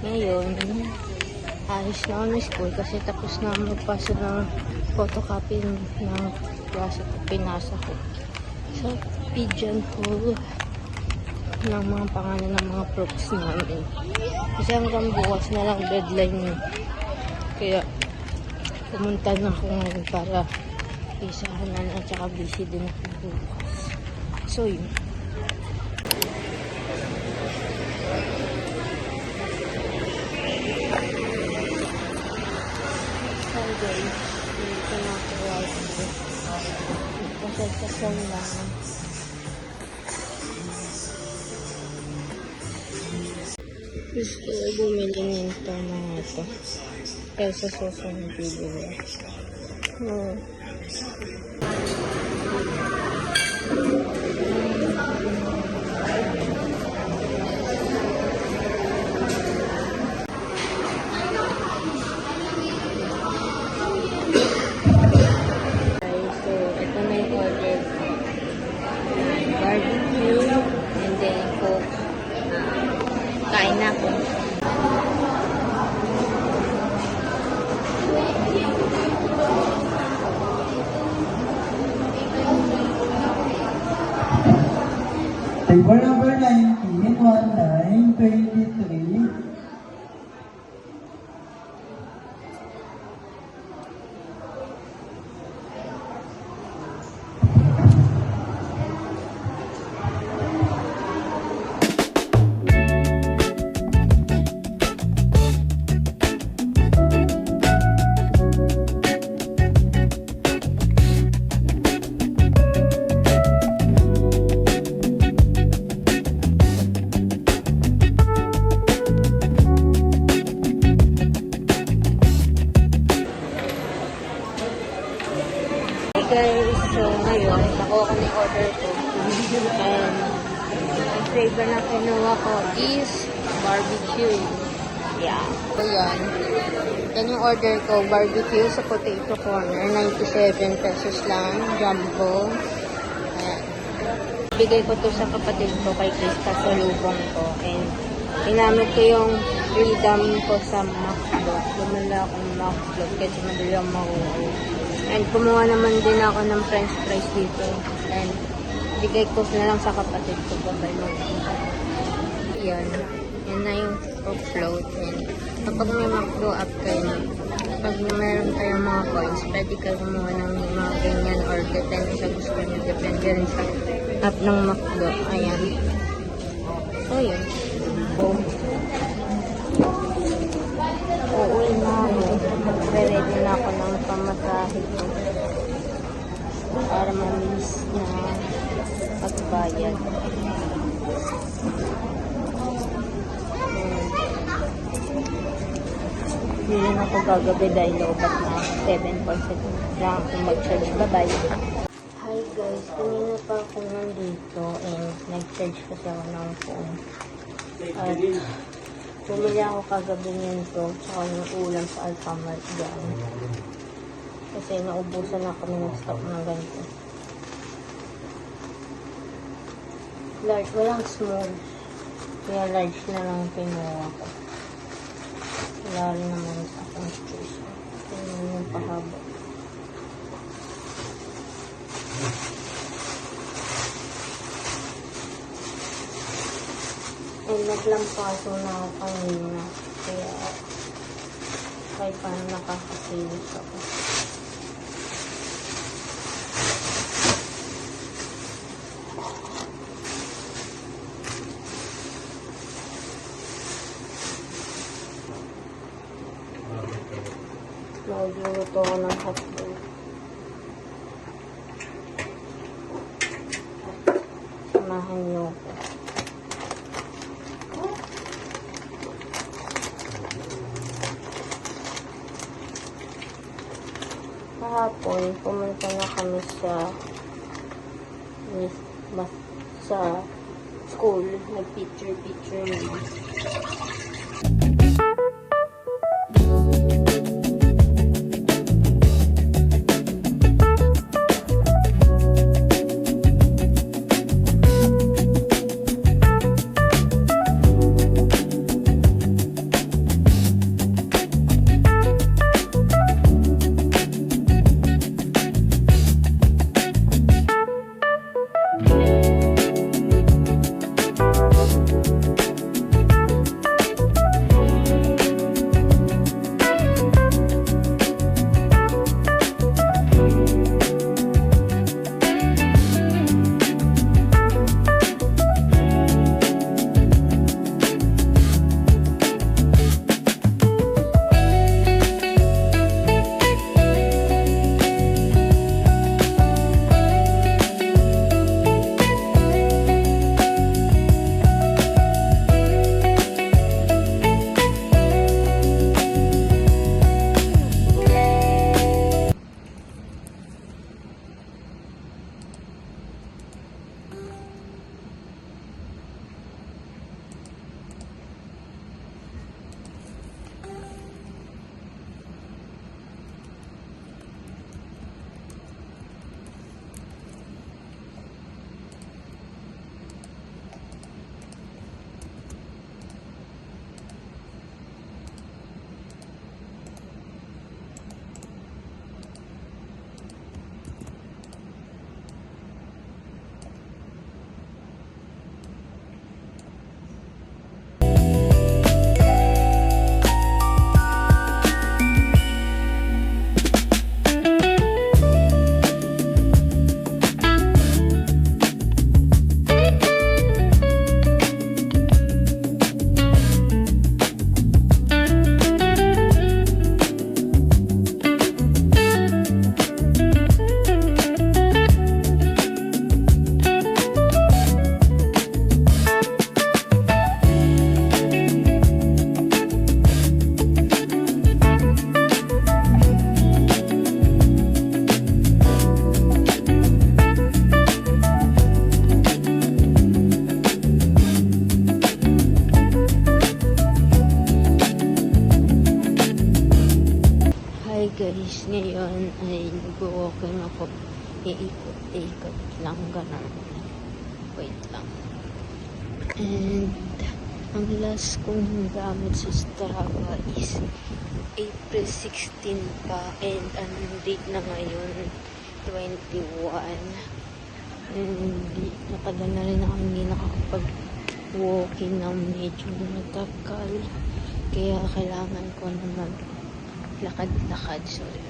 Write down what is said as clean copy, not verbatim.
Ngayon, ayos na ako ng school kasi tapos na magpasa ng photocopy ng klase ko, pinasa ko sa pigeonhole ng mga pangalan ng mga props namin. Kasi hanggang bukas na lang deadline yun. Kaya pumunta na ako ngayon para isahan na at saka busy din ako bukas. So yun. Hi guys, dito na ako right now. Pasal-pasal lang. Gusto ko bumili nito mga ito. Kaya sa susunod bibili. Kain na ako. Table number 19, 1923. Guys, so ngayon, nakuha ko na yung order ko. And ang flavor na kinuha ko is barbecue. Yeah. So yan. Yan yung order ko, barbecue sa potato corner. 97 pesos lang, jumbo. Ayan. Bigay ko to sa kapatid ko kay Chris sa lubong ko. And ginamit ko yung freedom ko sa McDo. Lumala akong McDo kasi madali ang makuha. And kumuha naman din ako ng french fries dito. And bigay ko na lang sa kapatid ko pa kayo. Yan. Yan na yung float. And kapag may McDo app kayo, pag meron kayong mga coins, pwede kayo kumuha ng mga ganyan or depende sa gusto nyo. Depende rin sa app ng McDo. Ayan. So yun. Uuwi na ako. Ready na ako ng pamasahe ko para mamiss na pagbayad. Hindi rin ako gagabi dahil lobat na 7% lang ako mag-charge. Bye-bye. Hi guys, kanina pa ako nandito and nag-charge kasi ako ng phone. At bumili ako kagabi nito tsaka yung ulam sa Alfamart dyan. Kasi naubusan na kami ng stock ng ganito. Large, walang small. Kaya large na lang kinuha ko. Wala rin naman sa akong choice. Tingnan yung pahaba. And naglampaso na ako kanina. Kaya kahit paano nakakasilis ako. Magluluto ako ng hotdog. Samahan niyo ako. Kahapon, pumunta na kami sa school. Nag-picture na. guys, ngayon ay nag-walking ako. Iikot-ikot lang, ganun. Wait lang. And ang last kong gamit sa Strava is April 16 pa, and ang date na ngayon 21. And matagal na rin ako hindi nakakapag-walking ng medyo matagal, kaya kailangan ko na maglakad-lakad. Sorry.